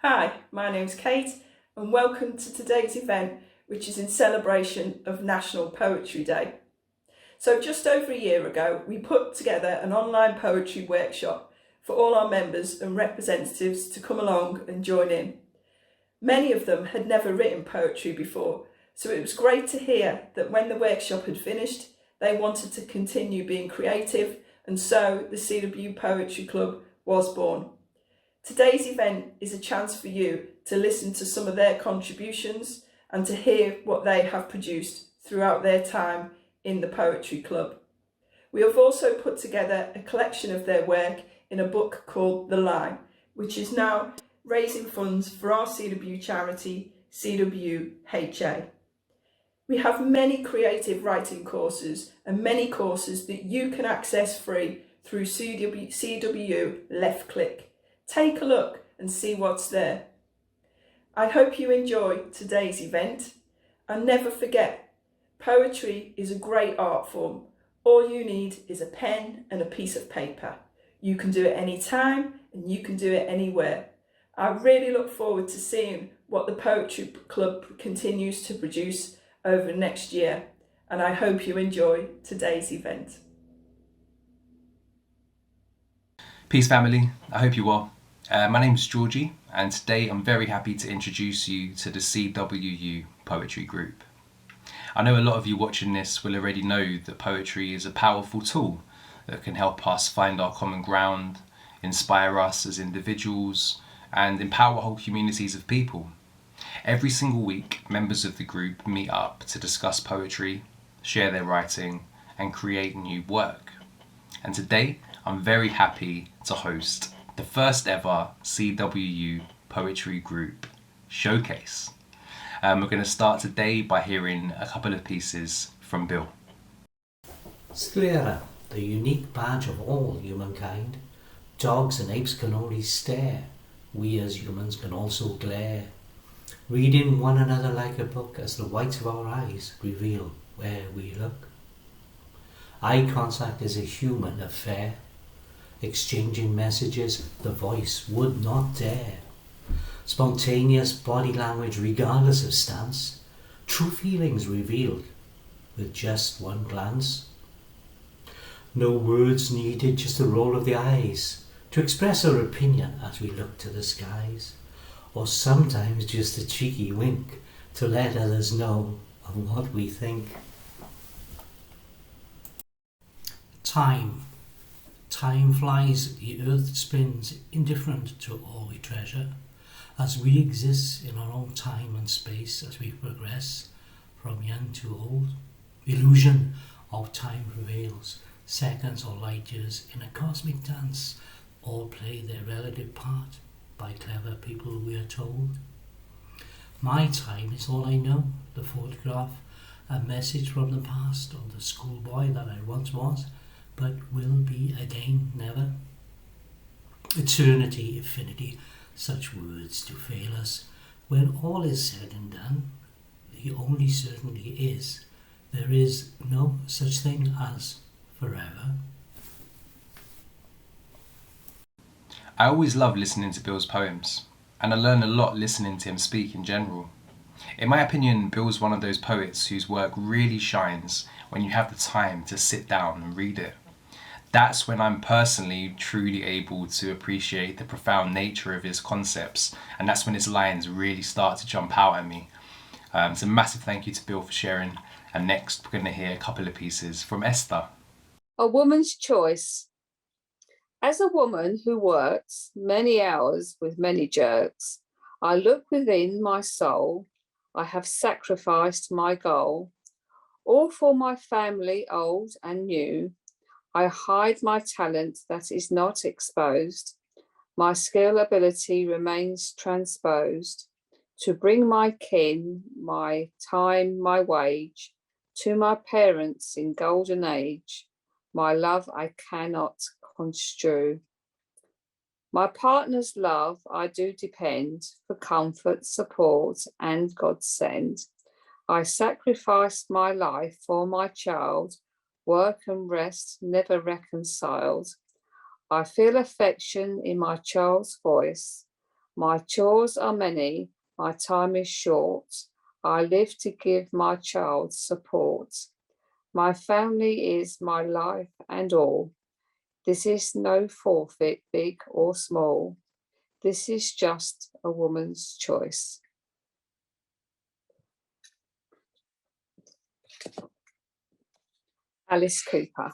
Hi, my name's Kate and welcome to today's event, which is in celebration of National Poetry Day. So just over a year ago, we put together an online poetry workshop for all our members and representatives to come along and join in. Many of them had never written poetry before, so it was great to hear that when the workshop had finished, they wanted to continue being creative, and so the CWU Poetry Club was born. Today's event is a chance for you to listen to some of their contributions and to hear what they have produced throughout their time in the Poetry Club. We have also put together a collection of their work in a book called The Line, which is now raising funds for our CWU charity, CWU-HA. We have many creative writing courses and many courses that you can access free through CWU Left Click. Take a look and see what's there. I hope you enjoy today's event, and never forget, poetry is a great art form. All you need is a pen and a piece of paper. You can do it anytime and you can do it anywhere. I really look forward to seeing what the Poetry Club continues to produce over next year, and I hope you enjoy today's event. Peace family, I hope you are. My name is Georgie, and today I'm very happy to introduce you to the CWU Poetry Group. I know a lot of you watching this will already know that poetry is a powerful tool that can help us find our common ground, inspire us as individuals, and empower whole communities of people. Every single week, members of the group meet up to discuss poetry, share their writing, and create new work. And today, I'm very happy to host the first ever CWU Poetry Group Showcase. We're going to start today by hearing a couple of pieces from Bill. Sclera, the unique badge of all humankind. Dogs and apes can only stare. We as humans can also glare, reading one another like a book as the whites of our eyes reveal where we look. Eye contact is a human affair. Exchanging messages the voice would not dare. Spontaneous body language regardless of stance. True feelings revealed with just one glance. No words needed, just the roll of the eyes to express our opinion as we look to the skies. Or sometimes just a cheeky wink to let others know of what we think. Time flies, the earth spins, indifferent to all we treasure, as we exist in our own time and space as we progress from young to old. Illusion of time prevails, seconds or light years in a cosmic dance, all play their relative part by clever people, we are told. My time is all I know, the photograph, a message from the past of the schoolboy that I once was, but will be again never. Eternity, infinity, such words to fail us. When all is said and done, the only certainty is there is no such thing as forever. I always love listening to Bill's poems, and I learn a lot listening to him speak in general. In my opinion, Bill's one of those poets whose work really shines when you have the time to sit down and read it. That's when I'm personally truly able to appreciate the profound nature of his concepts, and that's when his lines really start to jump out at me. So massive thank you to Bill for sharing, and next we're going to hear a couple of pieces from Esther. A woman's choice. As a woman who works many hours with many jerks, I look within my soul. I have sacrificed my goal, all for my family, old and new. I hide my talent that is not exposed. My skill ability remains transposed to bring my kin, my time, my wage to my parents in golden age. My love I cannot construe. My partner's love I do depend for comfort, support, and godsend. I sacrificed my life for my child, work and rest never reconciled. I feel affection in my child's voice. My chores are many, my time is short. I live to give my child support. My family is my life and all. This is no forfeit, big or small. This is just a woman's choice. Alice Cooper.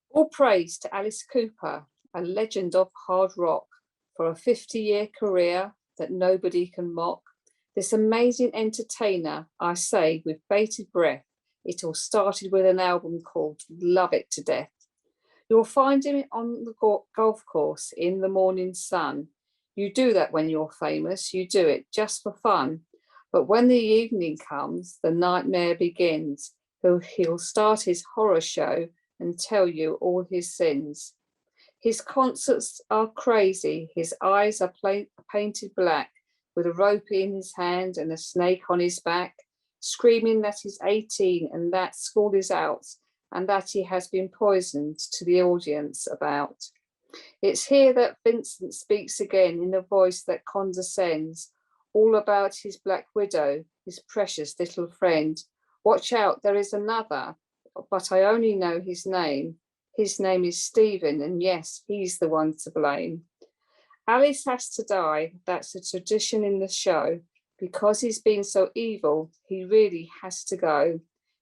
All praise to Alice Cooper, a legend of hard rock, for a 50-year career that nobody can mock. This amazing entertainer, I say with bated breath, it all started with an album called Love It to Death. You'll find him on the golf course in the morning sun. You do that when you're famous, you do it just for fun. But when the evening comes, the nightmare begins. He'll start his horror show and tell you all his sins. His concerts are crazy. His eyes are painted black with a rope in his hand and a snake on his back, screaming that he's 18 and that school is out and that he has been poisoned to the audience about. It's here that Vincent speaks again in a voice that condescends, all about his black widow, his precious little friend. Watch out, there is another, but I only know his name. His name is Stephen, and yes, he's the one to blame. Alice has to die, that's a tradition in the show. Because he's been so evil, he really has to go.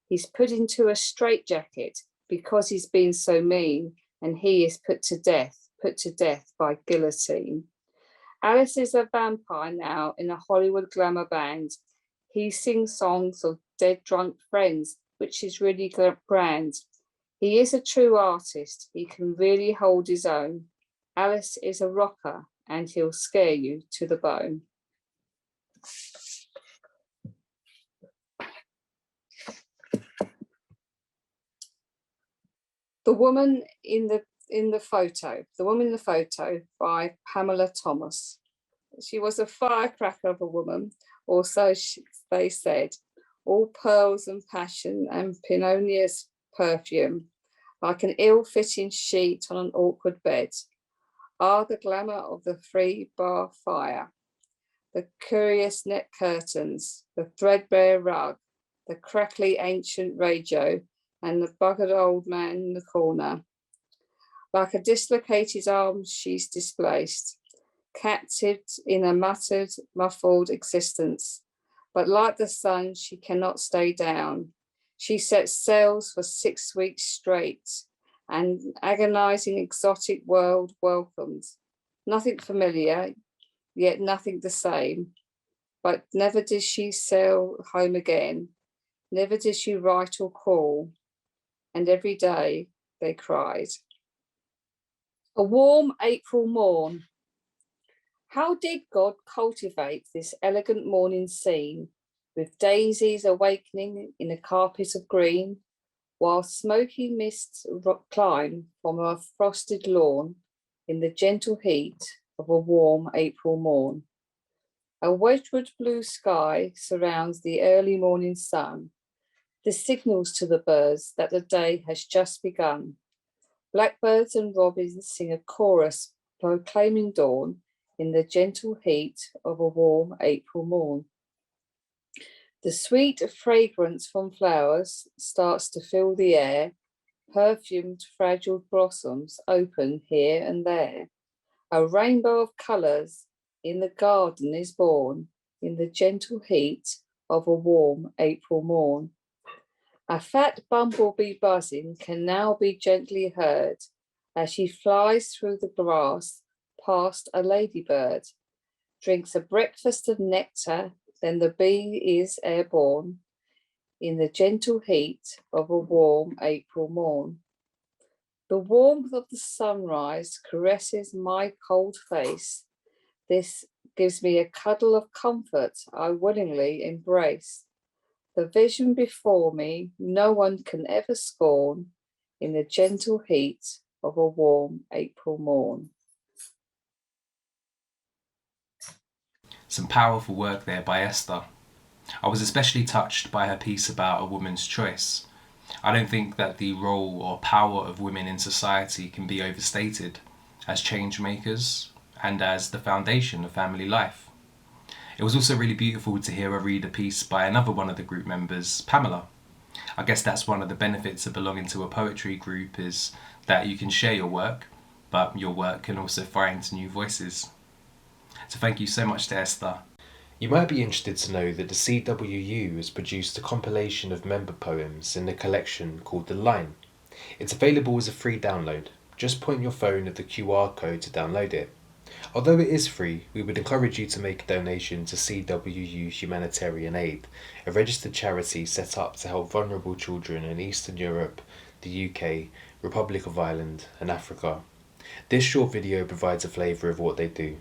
He's put into a straitjacket because he's been so mean, and he is put to death by guillotine. Alice is a vampire now in a Hollywood glamour band. He sings songs of dead drunk friends, which is really grand. He is a true artist. He can really hold his own. Alice is a rocker and he'll scare you to the bone. The Woman in the Photo. The Woman in the Photo by Pamela Thomas. She was a firecracker of a woman, or so they said, all pearls and passion and Pinonius perfume, like an ill-fitting sheet on an awkward bed, are the glamour of the free bar fire, the curious net curtains, the threadbare rug, the crackly ancient radio, and the buggered old man in the corner. Like a dislocated arm, she's displaced, captive in a muffled existence. But like the sun, she cannot stay down. She sets sails for 6 weeks straight, and agonizing exotic world welcomes. Nothing familiar, yet nothing the same. But never did she sail home again. Never did she write or call. And every day they cried. A warm April morn. How did God cultivate this elegant morning scene, with daisies awakening in a carpet of green, while smoky mists climb from a frosted lawn in the gentle heat of a warm April morn. A Wedgwood blue sky surrounds the early morning sun. This signals to the birds that the day has just begun. Blackbirds and robins sing a chorus proclaiming dawn in the gentle heat of a warm April morn. The sweet fragrance from flowers starts to fill the air. Perfumed fragile blossoms open here and there. A rainbow of colours in the garden is born in the gentle heat of a warm April morn. A fat bumblebee buzzing can now be gently heard as she flies through the grass past a ladybird, drinks a breakfast of nectar, then the bee is airborne in the gentle heat of a warm April morn. The warmth of the sunrise caresses my cold face. This gives me a cuddle of comfort I willingly embrace. The vision before me no one can ever scorn in the gentle heat of a warm April morn. Some powerful work there by Esther. I was especially touched by her piece about a woman's choice. I don't think that the role or power of women in society can be overstated as change makers, and as the foundation of family life. It was also really beautiful to hear her read a piece by another one of the group members, Pamela. I guess that's one of the benefits of belonging to a poetry group, is that you can share your work, but your work can also find new voices. So thank you so much to Esther. You might be interested to know that the CWU has produced a compilation of member poems in a collection called The Line. It's available as a free download. Just point your phone at the QR code to download it. Although it is free, we would encourage you to make a donation to CWU Humanitarian Aid, a registered charity set up to help vulnerable children in Eastern Europe, the UK, Republic of Ireland and Africa. This short video provides a flavour of what they do.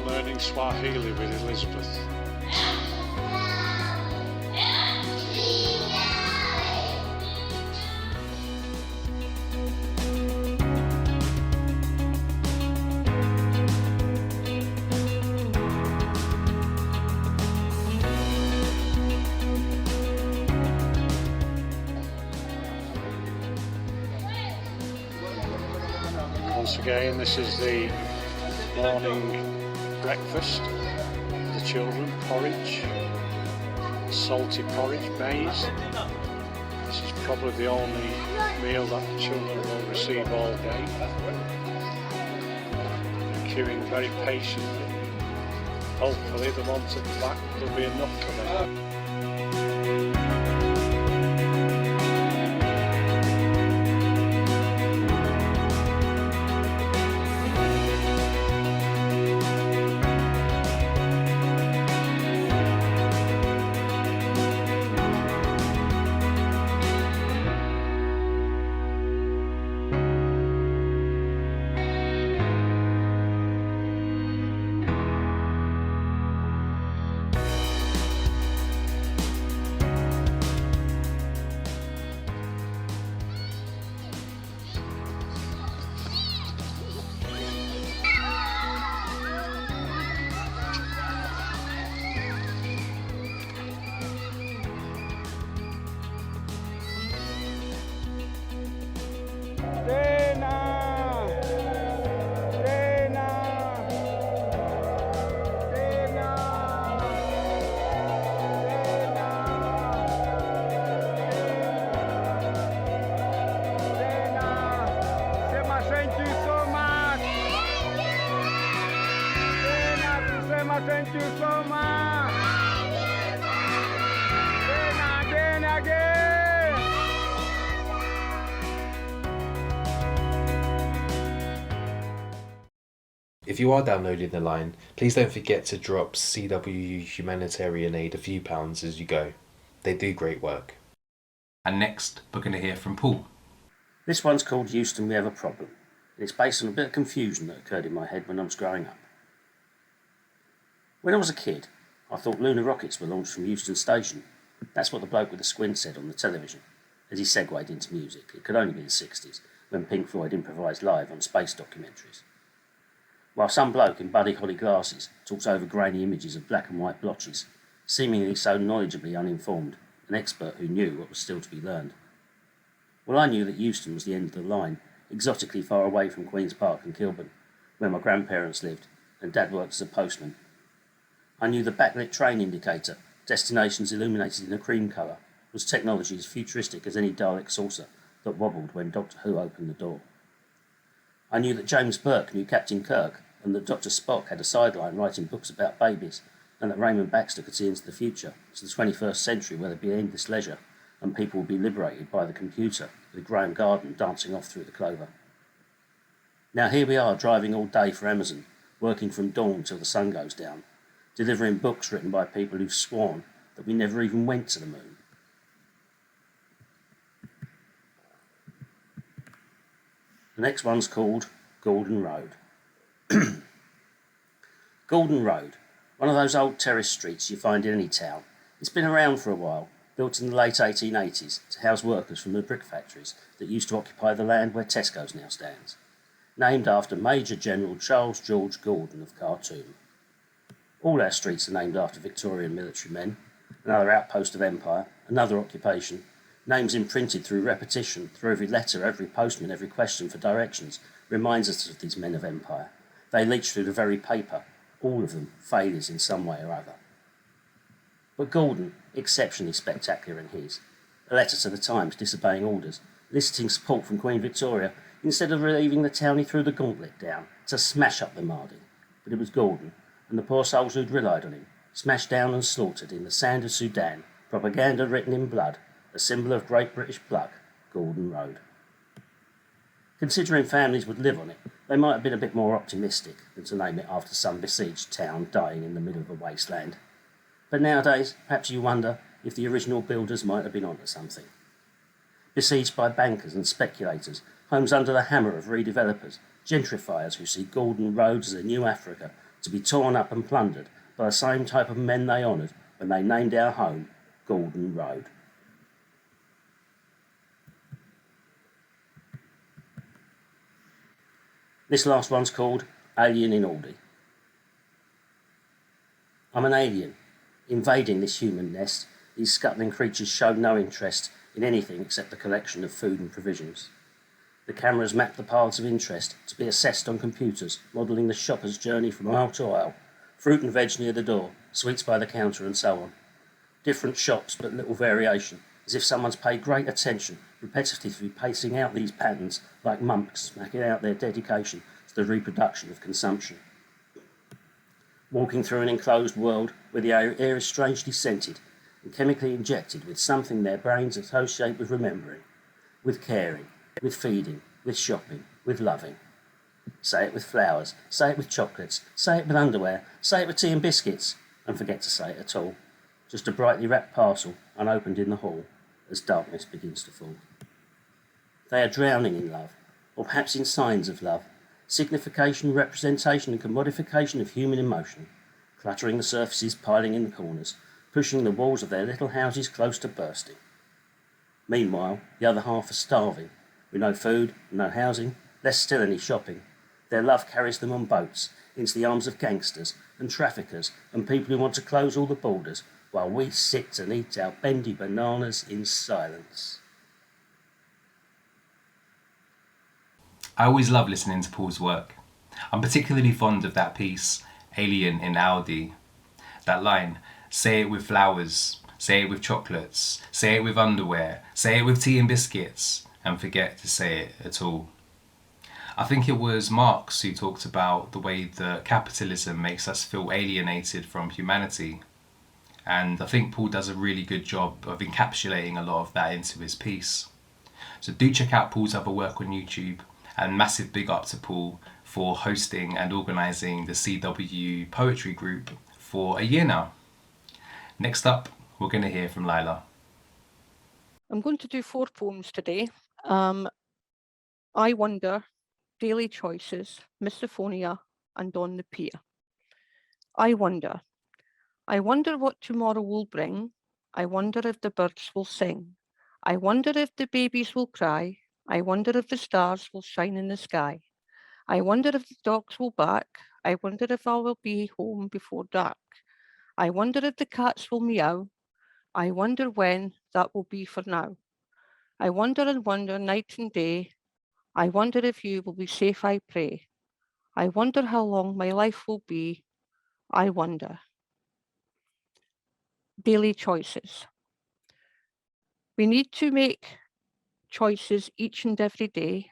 Learning Swahili with Elizabeth. Once again, this is the morning breakfast for the children. Porridge, salty porridge, maize. This is probably the only meal that the children will receive all day. They're queuing very patiently. Hopefully the ones at the back will be enough for them. Thank you so much. Again, again. If you are downloading The Line, please don't forget to drop CWU Humanitarian Aid a few pounds as you go. They do great work. And next, we're going to hear from Paul. This one's called Houston, We Have a Problem. It's based on a bit of confusion that occurred in my head when I was growing up. When I was a kid, I thought lunar rockets were launched from Euston Station. That's what the bloke with the squint said on the television, as he segued into music. It could only be the 60s, when Pink Floyd improvised live on space documentaries. While some bloke in Buddy Holly glasses talks over grainy images of black and white blotches, seemingly so knowledgeably uninformed, an expert who knew what was still to be learned. Well, I knew that Euston was the end of the line, exotically far away from Queen's Park and Kilburn, where my grandparents lived, and Dad worked as a postman. I knew the backlit train indicator, destinations illuminated in a cream colour, was technology as futuristic as any Dalek saucer that wobbled when Doctor Who opened the door. I knew that James Burke knew Captain Kirk, and that Dr. Spock had a sideline writing books about babies, and that Raymond Baxter could see into the future, to the 21st century where there'd be endless leisure, and people would be liberated by the computer, with Graham Garden dancing off through the clover. Now here we are, driving all day for Amazon, working from dawn till the sun goes down, delivering books written by people who've sworn that we never even went to the moon. The next one's called Gordon Road. Gordon Road, one of those old terrace streets you find in any town. It's been around for a while, built in the late 1880s to house workers from the brick factories that used to occupy the land where Tesco's now stands. Named after Major General Charles George Gordon of Khartoum. All our streets are named after Victorian military men, another outpost of empire, another occupation, names imprinted through repetition, through every letter, every postman, every question for directions, reminds us of these men of empire. They leach through the very paper, all of them failures in some way or other. But Gordon, exceptionally spectacular in his. A letter to the Times disobeying orders, eliciting support from Queen Victoria, instead of relieving the town he threw the gauntlet down to smash up the Mardi. But it was Gordon, and the poor souls who'd relied on him, smashed down and slaughtered in the sand of Sudan, propaganda written in blood, a symbol of great British pluck, Gordon Road. Considering families would live on it, they might have been a bit more optimistic than to name it after some besieged town dying in the middle of a wasteland. But nowadays, perhaps you wonder if the original builders might have been onto something. Besieged by bankers and speculators, homes under the hammer of redevelopers, gentrifiers who see Gordon Road as a new Africa, to be torn up and plundered by the same type of men they honoured when they named our home Gordon Road. This last one's called Alien in Aldi. I'm an alien. Invading this human nest, these scuttling creatures show no interest in anything except the collection of food and provisions. The cameras map the paths of interest to be assessed on computers, modelling the shopper's journey from aisle to aisle, fruit and veg near the door, sweets by the counter and so on. Different shops but little variation, as if someone's paid great attention, repetitively pacing out these patterns like monks smacking out their dedication to the reproduction of consumption. Walking through an enclosed world where the air is strangely scented and chemically injected with something their brains associate with remembering, with caring, with feeding, with shopping, with loving. Say it with flowers, say it with chocolates, say it with underwear, say it with tea and biscuits, and forget to say it at all. Just a brightly wrapped parcel unopened in the hall as darkness begins to fall. They are drowning in love, or perhaps in signs of love, signification, representation and commodification of human emotion, cluttering the surfaces, piling in the corners, pushing the walls of their little houses close to bursting. Meanwhile, the other half are starving, with no food, no housing, less still any shopping. Their love carries them on boats, into the arms of gangsters and traffickers and people who want to close all the borders, while we sit and eat our bendy bananas in silence. I always love listening to Paul's work. I'm particularly fond of that piece, Alien in Aldi. That line, say it with flowers, say it with chocolates, say it with underwear, say it with tea and biscuits, and forget to say it at all. I think it was Marx who talked about the way that capitalism makes us feel alienated from humanity. And I think Paul does a really good job of encapsulating a lot of that into his piece. So do check out Paul's other work on YouTube, and massive big up to Paul for hosting and organising the CWU poetry group for a year now. Next up, we're going to hear from Lila. I'm going to do 4 poems today. I Wonder, Daily Choices, Misophonia, and On the Pier. I wonder what tomorrow will bring. I wonder if the birds will sing. I wonder if the babies will cry. I wonder if the stars will shine in the sky. I wonder if the dogs will bark. I wonder if I will be home before dark. I wonder if the cats will meow. I wonder when that will be for now. I wonder and wonder night and day. I wonder if you will be safe, I pray. I wonder how long my life will be. I wonder. Daily choices. We need to make choices each and every day.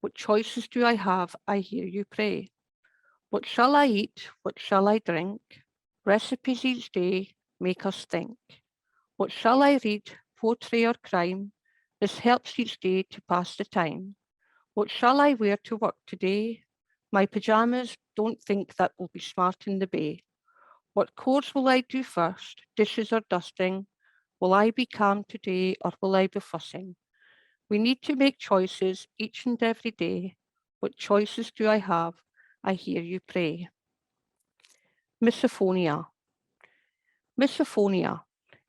What choices do I have? I hear you pray. What shall I eat? What shall I drink? Recipes each day make us think. What shall I read? Poetry or crime? This helps each day to pass the time. What shall I wear to work today? My pajamas, don't think that will be smart in the bay. What chores will I do first? Dishes or dusting? Will I be calm today or will I be fussing? We need to make choices each and every day. What choices do I have? I hear you pray. Misophonia. Misophonia.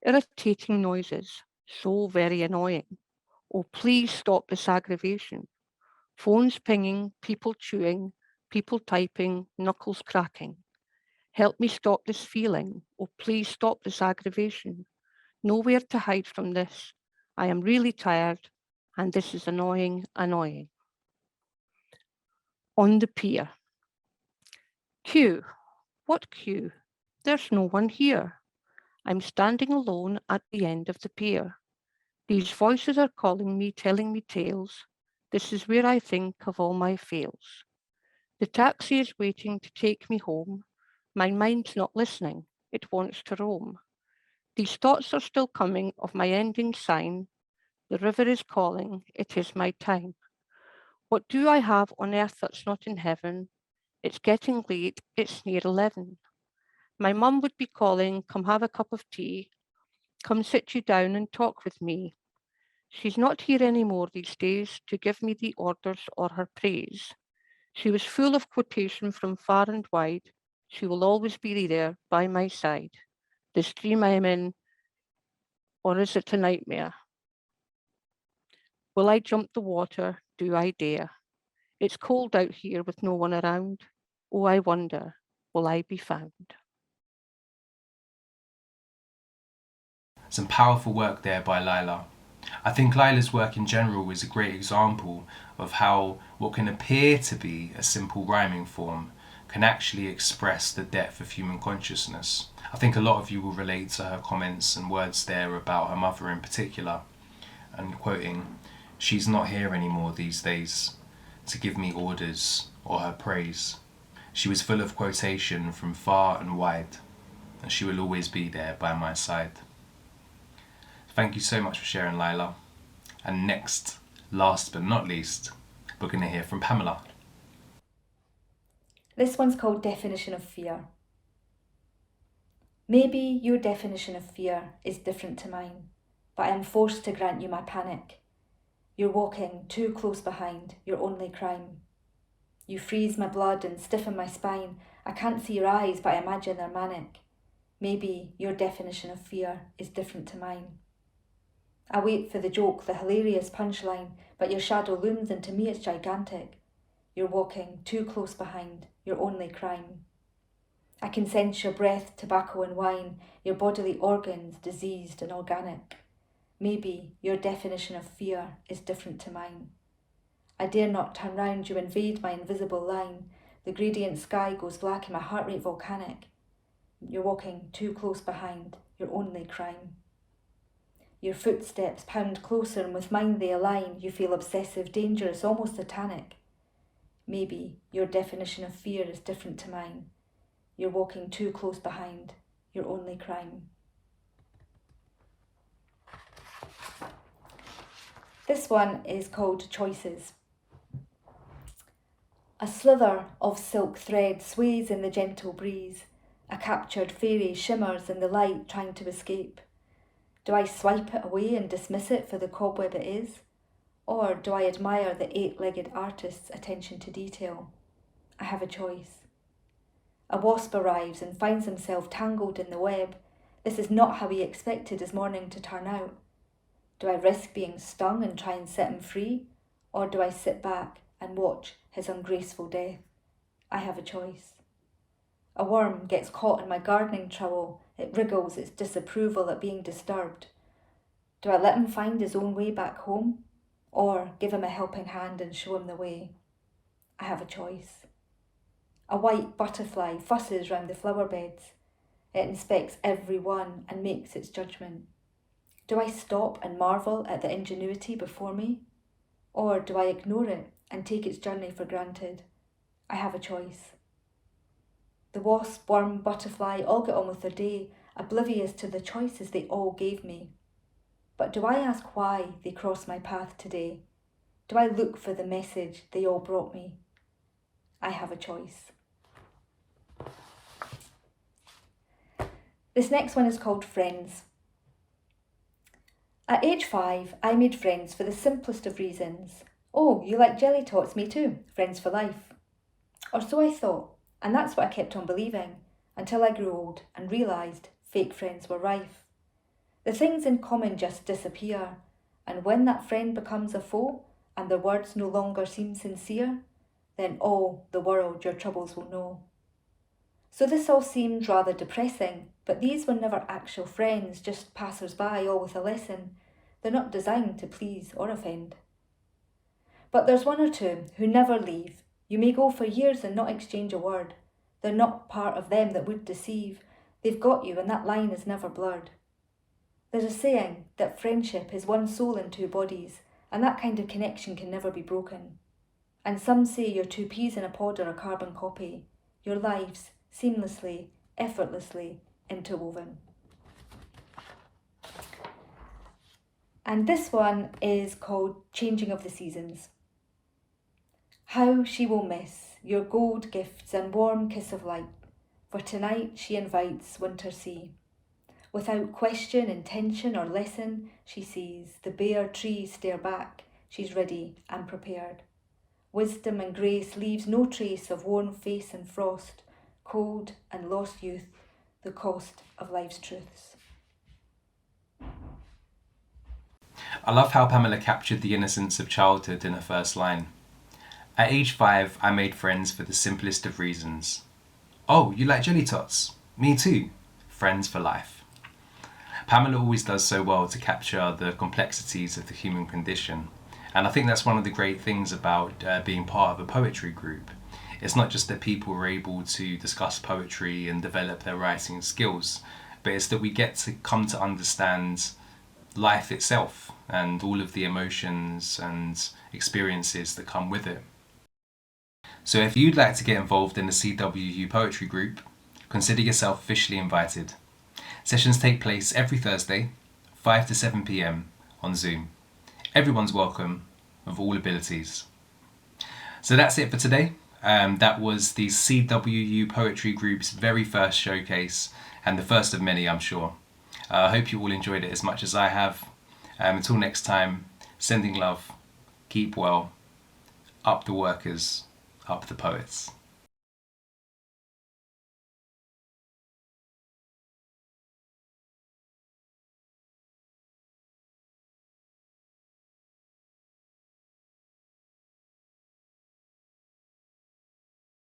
Irritating noises. So very annoying. Oh, please stop this aggravation. Phones pinging, people chewing, people typing, knuckles cracking. Help me stop this feeling. Oh, please stop this aggravation. Nowhere to hide from this. I am really tired, and this is annoying, annoying. On the pier. Queue. What queue? There's no one here. I'm standing alone at the end of the pier. These voices are calling me, telling me tales. This is where I think of all my fails. The taxi is waiting to take me home. My mind's not listening. It wants to roam. These thoughts are still coming of my ending sign. The river is calling. It is my time. What do I have on earth that's not in heaven? It's getting late. It's near 11. My mum would be calling, come have a cup of tea. Come sit you down and talk with me. She's not here anymore these days to give me the orders or her praise. She was full of quotation from far and wide. She will always be there by my side. This dream I am in, or is it a nightmare? Will I jump the water? Do I dare? It's cold out here with no one around. Oh, I wonder, will I be found? Some powerful work there by Lila. I think Lila's work in general is a great example of how what can appear to be a simple rhyming form can actually express the depth of human consciousness. I think a lot of you will relate to her comments and words there about her mother in particular, and quoting, "She's not here anymore these days to give me orders or her praise. She was full of quotation from far and wide, and she will always be there by my side." Thank you so much for sharing, Lila. And next, last but not least, we're going to hear from Pamela. This one's called Definition of Fear. Maybe your definition of fear is different to mine, but I am forced to grant you my panic. You're walking too close behind, your only crime. You freeze my blood and stiffen my spine. I can't see your eyes, but I imagine they're manic. Maybe your definition of fear is different to mine. I wait for the joke, the hilarious punchline, but your shadow looms and to me it's gigantic. You're walking too close behind, your only crime. I can sense your breath, tobacco and wine, your bodily organs diseased and organic. Maybe your definition of fear is different to mine. I dare not turn round, you invade my invisible line. The gradient sky goes black and my heart rate volcanic. You're walking too close behind, your only crime. Your footsteps pound closer and with mine they align. You feel obsessive, dangerous, almost satanic. Maybe your definition of fear is different to mine. You're walking too close behind, your only crime. This one is called Choices. A slither of silk thread sways in the gentle breeze. A captured fairy shimmers in the light, trying to escape. Do I swipe it away and dismiss it for the cobweb it is? Or do I admire the eight-legged artist's attention to detail? I have a choice. A wasp arrives and finds himself tangled in the web. This is not how he expected his morning to turn out. Do I risk being stung and try and set him free? Or do I sit back and watch his ungraceful death? I have a choice. A worm gets caught in my gardening trowel. It wriggles its disapproval at being disturbed. Do I let him find his own way back home? Or give him a helping hand and show him the way? I have a choice. A white butterfly fusses round the flower beds. It inspects every one and makes its judgment. Do I stop and marvel at the ingenuity before me? Or do I ignore it and take its journey for granted? I have a choice. The wasp, worm, butterfly all get on with their day, oblivious to the choices they all gave me. But do I ask why they cross my path today? Do I look for the message they all brought me? I have a choice. This next one is called Friends. At age 5, I made friends for the simplest of reasons. Oh, you like jelly tots? Me too. Friends for life. Or so I thought, and that's what I kept on believing, until I grew old and realised fake friends were rife. The things in common just disappear, and when that friend becomes a foe, and the words no longer seem sincere, then all the world your troubles will know. So this all seemed rather depressing, but these were never actual friends, just passers-by, all with a lesson. They're not designed to please or offend. But there's one or two who never leave. You may go for years and not exchange a word. They're not part of them that would deceive. They've got you and that line is never blurred. There's a saying that friendship is one soul in two bodies, and that kind of connection can never be broken. And some say you're two peas in a pod or a carbon copy, your lives seamlessly, effortlessly interwoven. And this one is called Changing of the Seasons. How she will miss your gold gifts and warm kiss of light, for tonight she invites winter sea. Without question, intention or lesson, she sees the bare trees stare back, she's ready and prepared. Wisdom and grace leaves no trace of worn face and frost, cold and lost youth, the cost of life's truths. I love how Pamela captured the innocence of childhood in her first line. At age 5, I made friends for the simplest of reasons. Oh, you like jelly tots? Me too. Friends for life. Pamela always does so well to capture the complexities of the human condition. And I think that's one of the great things about being part of a poetry group. It's not just that people are able to discuss poetry and develop their writing skills, but it's that we get to come to understand life itself and all of the emotions and experiences that come with it. So if you'd like to get involved in the CWU poetry group, consider yourself officially invited. Sessions take place every Thursday, 5 to 7 p.m. on Zoom. Everyone's welcome, of all abilities. So that's it for today. That was the CWU Poetry Group's very first showcase, and the first of many, I'm sure. I hope you all enjoyed it as much as I have. Until next time, sending love, keep well, up the workers, up the poets.